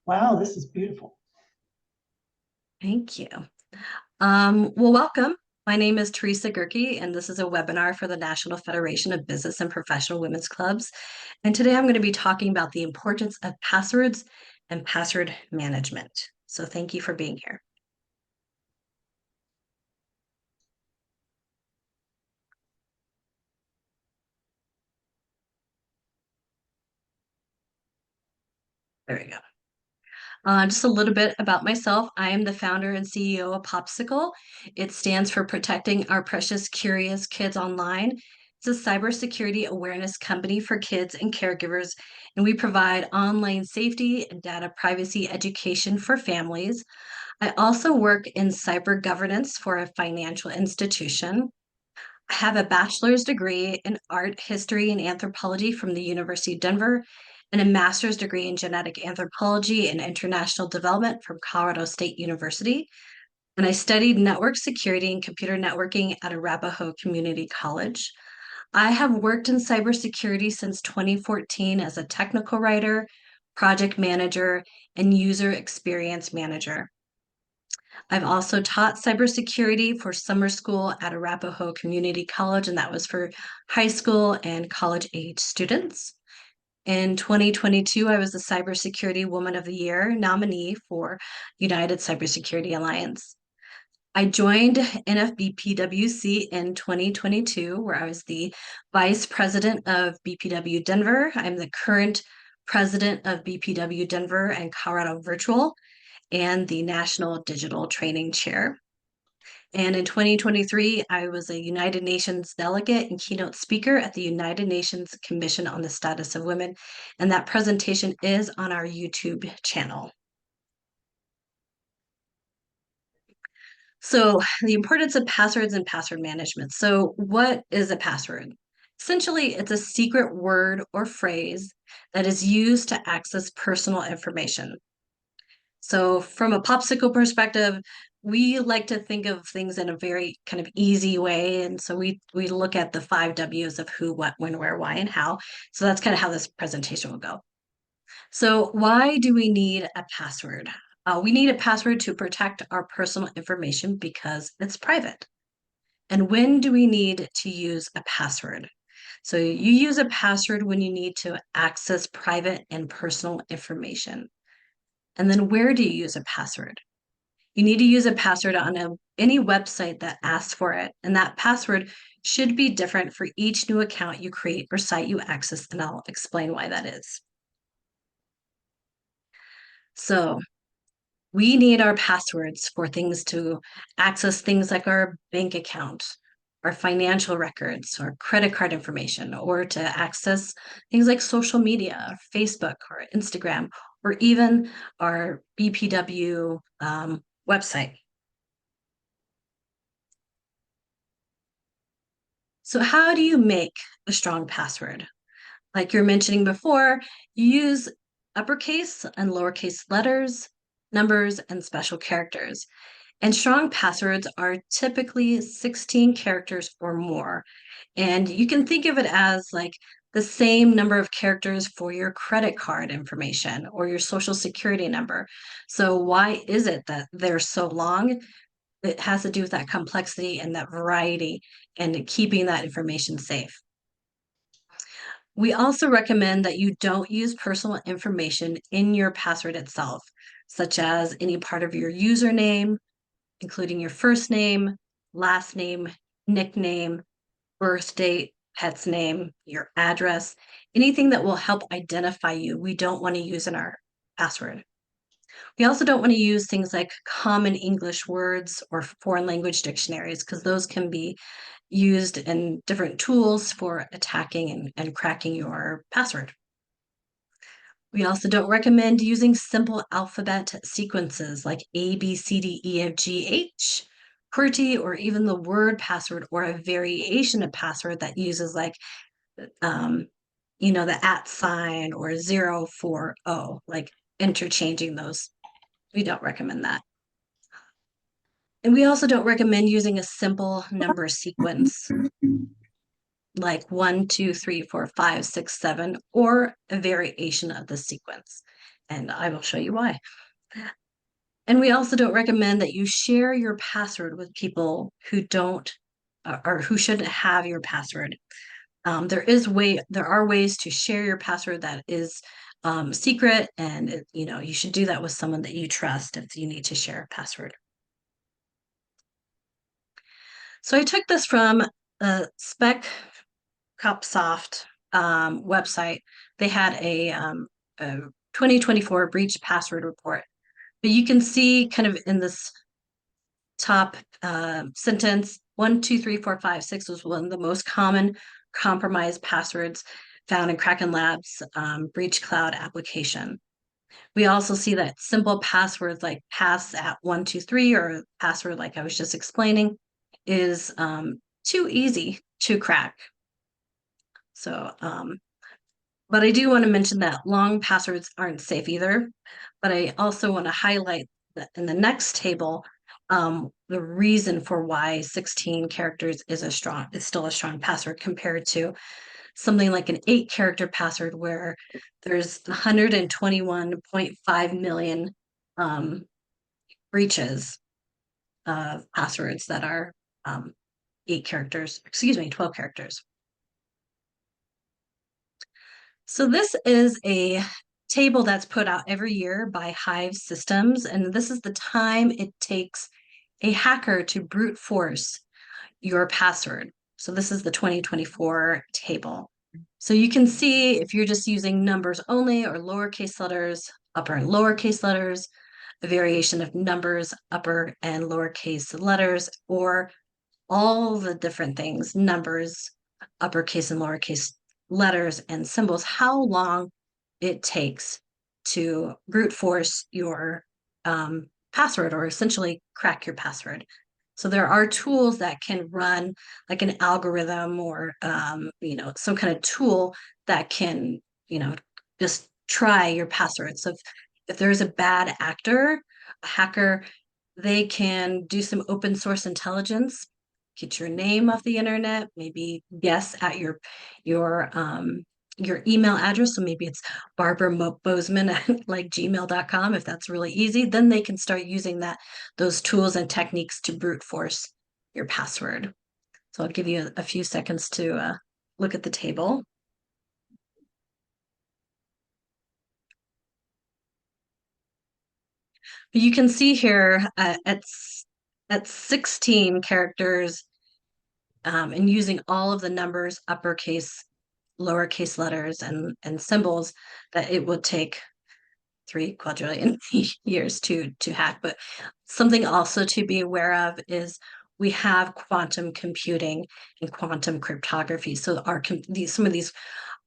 Wow, this is beautiful. Thank you. Well, welcome. My name is Teresa Gerke, and this is a webinar for the National Federation of Business and Professional Women's Clubs. And today I'm going to be talking about the importance of passwords and password management. So thank you for being here. There we go. Just a little bit about myself. I am the founder and CEO of PopCykol. It stands for Protecting Our Precious Curious Kids Online. It's a cybersecurity awareness company for kids and caregivers, and we provide online safety and data privacy education for families. I also work in cyber governance for a financial institution. I have a bachelor's degree in art history and anthropology from the University of Denver and a master's degree in genetic anthropology and international development from Colorado State University. And I studied network security and computer networking at Arapahoe Community College. I have worked in cybersecurity since 2014 as a technical writer, project manager, and user experience manager. I've also taught cybersecurity for summer school at Arapahoe Community College, and that was for high school and college age students. In 2022, I was the Cybersecurity Woman of the Year nominee for United Cybersecurity Alliance. I joined NFBPWC in 2022, where I was the Vice President of BPW Denver. I'm the current President of BPW Denver and Colorado Virtual and the National Digital Training Chair. And in 2023, I was a United Nations delegate and keynote speaker at the United Nations Commission on the Status of Women. And that presentation is on our YouTube channel. So, the importance of passwords and password management. So, what is a password? Essentially, it's a secret word or phrase that is used to access personal information. So from a PopCykol perspective, we like to think of things in a very kind of easy way. And so we look at the 5 W's of who, what, when, where, why, and how. So that's kind of how this presentation will go. So why do we need a password? We need a password to protect our personal information because it's private. And when do we need to use a password? So you use a password when you need to access private and personal information. And then where do you use a password? You need to use a password on any website that asks for it. And that password should be different for each new account you create or site you access. And I'll explain why that is. So we need our passwords for things to access things like our bank account, our financial records, our credit card information, or to access things like social media, Facebook or Instagram, or even our BPW website. So how do you make a strong password? Like you're mentioning before, you use uppercase and lowercase letters, numbers, and special characters. And strong passwords are typically 16 characters or more. And you can think of it as like the same number of characters for your credit card information or your social security number. So why is it that they're so long? It has to do with that complexity and that variety and keeping that information safe. We also recommend that you don't use personal information in your password itself, such as any part of your username, including your first name, last name, nickname, birth date, pet's name, your address, anything that will help identify you. We don't want to use in our password. We also don't want to use things like common English words or foreign language dictionaries because those can be used in different tools for attacking and cracking your password. We also don't recommend using simple alphabet sequences like A, B, C, D, E, F, G, H, QWERTY, or even the word password or a variation of password that uses like, the at sign or 040, like interchanging those. We don't recommend that. And we also don't recommend using a simple number sequence like 1, 2, 3, 4, 5, 6, 7, or a variation of the sequence. and I will show you why. And we also don't recommend that you share your password with people who don't or who shouldn't have your password. There are ways to share your password that is secret, and you should do that with someone that you trust if you need to share a password. So I took this from a PopSoft website. They had a 2024 breach password report, but you can see kind of in this top sentence, 12345 6 was one of the most common compromised passwords found in Kraken Labs breach cloud application. We also see that simple passwords like pass at 123 or password like I was just explaining is too easy to crack. So, but I do want to mention that long passwords aren't safe either. But I also want to highlight that in the next table, the reason for why 16 characters is still a strong password compared to something like an 8-character password where there's 121.5 million breaches of passwords that are 12 characters. So this is a table that's put out every year by Hive Systems, and this is the time it takes a hacker to brute force your password. So this is the 2024 table. So you can see if you're just using numbers only or lowercase letters, upper and lowercase letters, a variation of numbers, upper and lowercase letters, or all the different things, numbers, uppercase and lowercase letters and symbols, how long it takes to brute force your password or essentially crack your password. So there are tools that can run like an algorithm or some kind of tool that can just try your password. So if there's a bad actor, a hacker, they can do some open source intelligence, get your name off the internet, maybe guess at your email address. So maybe it's Barbara Bozeman at like gmail.com. If that's really easy, then they can start using those tools and techniques to brute force your password. So I'll give you a few seconds to look at the table. But you can see here at 16 characters and using all of the numbers, uppercase, lowercase letters, and symbols, that it would take 3 quadrillion years to hack. But something also to be aware of is we have quantum computing and quantum cryptography. So some of these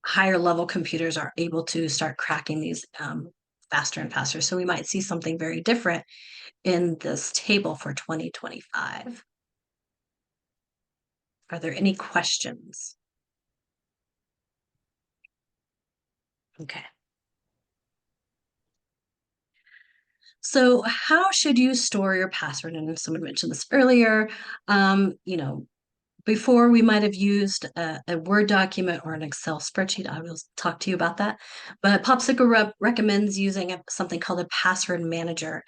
higher level computers are able to start cracking these faster and faster. So we might see something very different in this table for 2025. Are there any questions? Okay. So how should you store your password? And someone mentioned this earlier. Before we might have used a Word document or an Excel spreadsheet. I will talk to you about that. But PopCykol recommends using something called a password manager.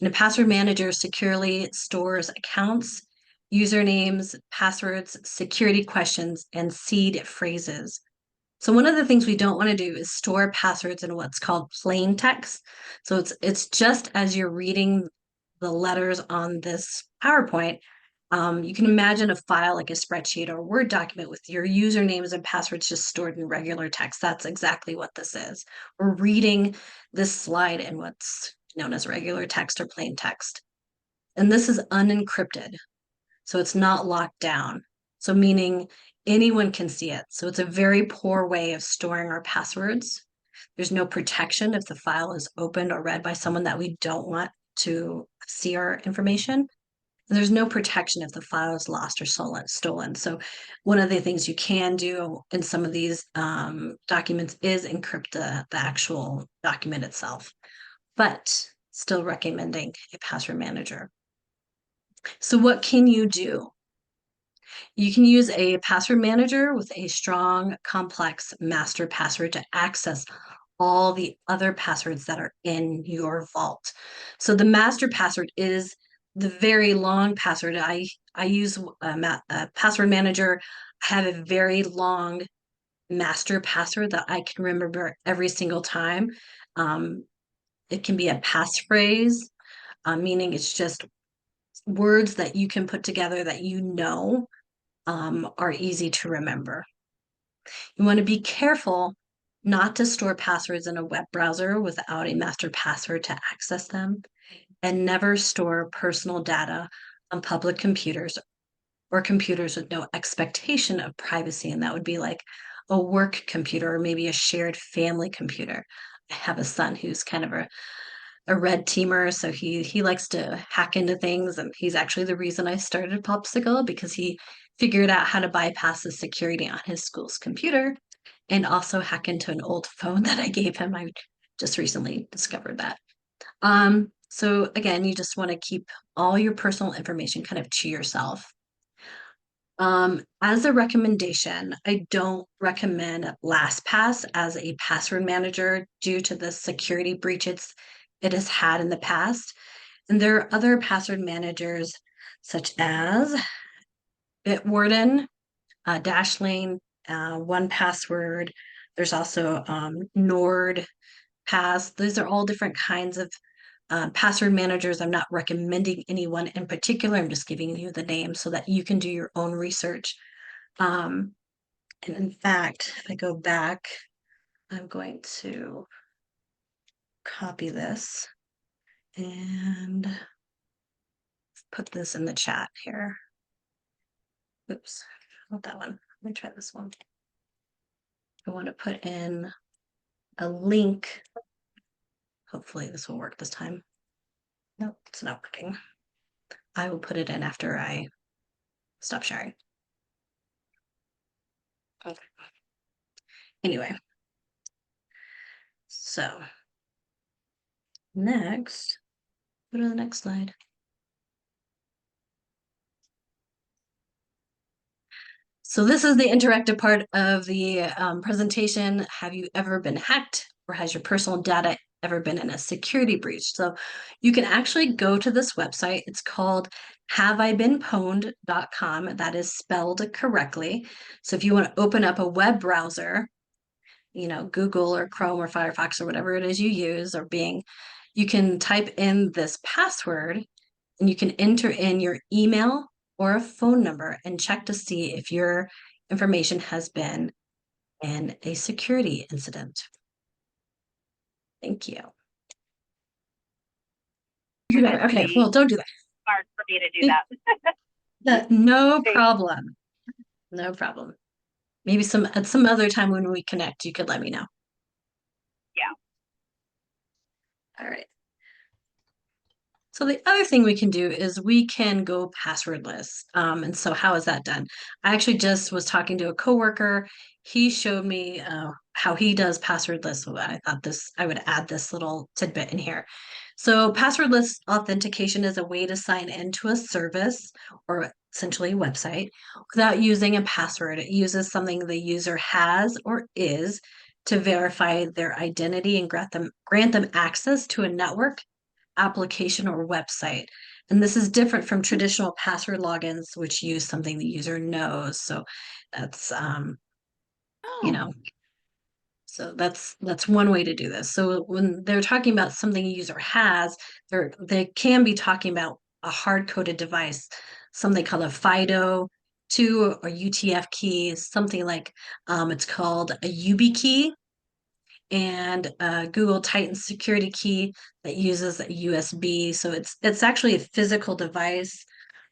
And a password manager securely stores accounts, usernames, passwords, security questions, and seed phrases. So one of the things we don't want to do is store passwords in what's called plain text. So it's just as you're reading the letters on this PowerPoint, you can imagine a file like a spreadsheet or a Word document with your usernames and passwords just stored in regular text. That's exactly what this is. We're reading this slide in what's known as regular text or plain text. And this is unencrypted. So it's not locked down. So meaning anyone can see it. So it's a very poor way of storing our passwords. There's no protection if the file is opened or read by someone that we don't want to see our information. And there's no protection if the file is lost or stolen. So one of the things you can do in some of these documents is encrypt the actual document itself, but still recommending a password manager. So what can you do? You can use a password manager with a strong, complex master password to access all the other passwords that are in your vault. So the master password is the very long password. I use a password manager. I have a very long master password that I can remember every single time. Um, it can be a passphrase, meaning it's just words that you can put together that are easy to remember. You want to be careful not to store passwords in a web browser without a master password to access them, and never store personal data on public computers or computers with no expectation of privacy. And that would be like a work computer or maybe a shared family computer. I have a son who's kind of a red teamer, so he likes to hack into things, and he's actually the reason I started PopCykol because he figured out how to bypass the security on his school's computer and also hack into an old phone that I gave him. I just recently discovered that. So again, you just want to keep all your personal information kind of to yourself. As a recommendation, I don't recommend LastPass as a password manager due to the security breaches it has had in the past. And there are other password managers such as Bitwarden, Dashlane, 1Password. There's also NordPass. These are all different kinds of password managers. I'm not recommending anyone in particular. I'm just giving you the name so that you can do your own research. Um, and in fact, if I go back, I'm going to copy this and put this in the chat here. Oops, not that one. Let me try this one. I want to put in a link. Hopefully this will work this time. Nope, it's not working. I will put it in after I stop sharing. Okay. Anyway, so next, go to the next slide. So this is the interactive part of the presentation. Have you ever been hacked, or has your personal data ever been in a security breach? So you can actually go to this website. It's called haveibeenpwned.com. That is spelled correctly. So if you want to open up a web browser, Google or Chrome or Firefox or whatever it is you use, or Bing, you can type in this password and you can enter in your email or a phone number and check to see if your information has been in a security incident. Thank you. Okay, well, don't do that. Hard for me to do that. No problem. No problem. Maybe at some other time when we connect, you could let me know. Yeah. All right. So the other thing we can do is we can go passwordless. And so how is that done? I actually just was talking to a coworker. He showed me how he does passwordless. So I thought I would add this little tidbit in here. So passwordless authentication is a way to sign into a service or essentially a website without using a password. It uses something the user has or is to verify their identity and grant them access to a network, application, or website. And this is different from traditional password logins, which use something the user knows. So that's so that's one way to do this. So when they're talking about something a user has, they can be talking about a hard-coded device, something called a FIDO 2 or UTF key, something like it's called a YubiKey, and Google Titan security key that uses a USB. So it's actually a physical device.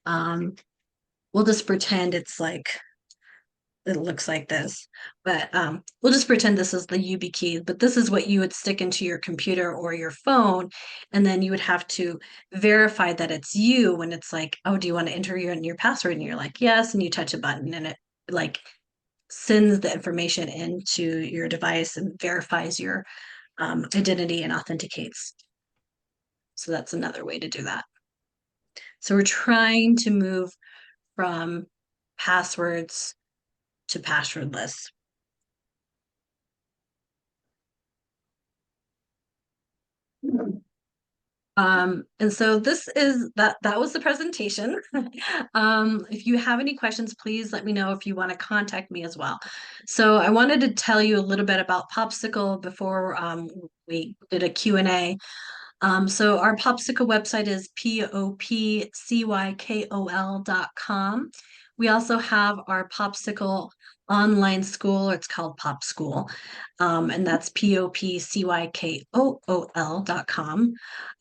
We'll just pretend it looks like this, but we'll just pretend this is the YubiKey. But this is what you would stick into your computer or your phone, and then you would have to verify that it's you when it's like, oh, do you want to enter your password? And you're like, yes, and you touch a button, and it like sends the information into your device and verifies your identity and authenticates. So that's another way to do that. So we're trying to move from passwords to passwordless. And so that was the presentation. If you have any questions, please let me know if you want to contact me as well. So I wanted to tell you a little bit about Popsicle before we did a Q&A. So our Popsicle website is PopCykol.com. We also have our Popsicle online school. It's called PopSchool. And that's PopCykol.com.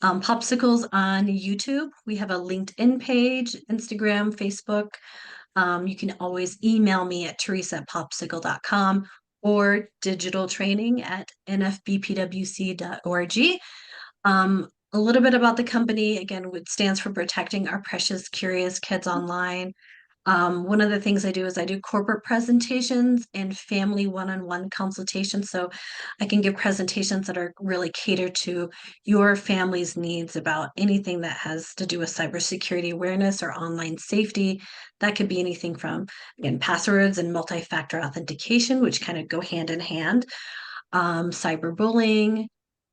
Popsicles on YouTube. We have a LinkedIn page, Instagram, Facebook. You can always email me at teresa@popsicle.com or digital training at nfbpwc.org. A little bit about the company, again, which stands for Protecting Our Precious Curious Kids Online. One of the things I do is I do corporate presentations and family one-on-one consultations. So I can give presentations that are really catered to your family's needs about anything that has to do with cybersecurity awareness or online safety. That could be anything from, again, passwords and multi-factor authentication, which kind of go hand in hand, cyberbullying,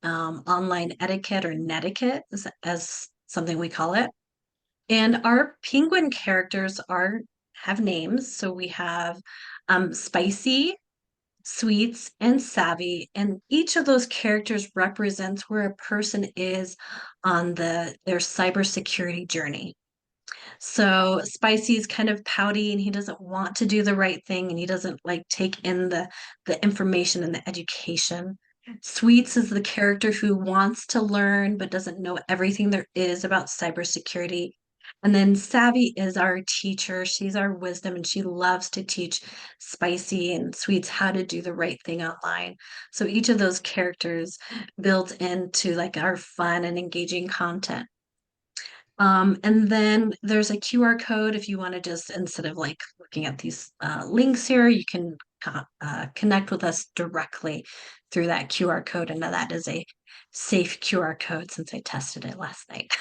online etiquette or netiquette, as something we call it. And our penguin characters are have names. So we have Spicy, Sweets, and Savvy, and each of those characters represents where a person is on their cybersecurity journey. So Spicy's kind of pouty and he doesn't want to do the right thing and he doesn't like take in the information and the education. Sweets is the character who wants to learn but doesn't know everything there is about cybersecurity. And then Savvy is our teacher. She's our wisdom and she loves to teach Spicy and Sweets how to do the right thing online. So each of those characters builds into like our fun and engaging content. And then there's a QR code if you want to just, instead of like looking at these links here, you can connect with us directly through that QR code. And that is a safe QR code since I tested it last night.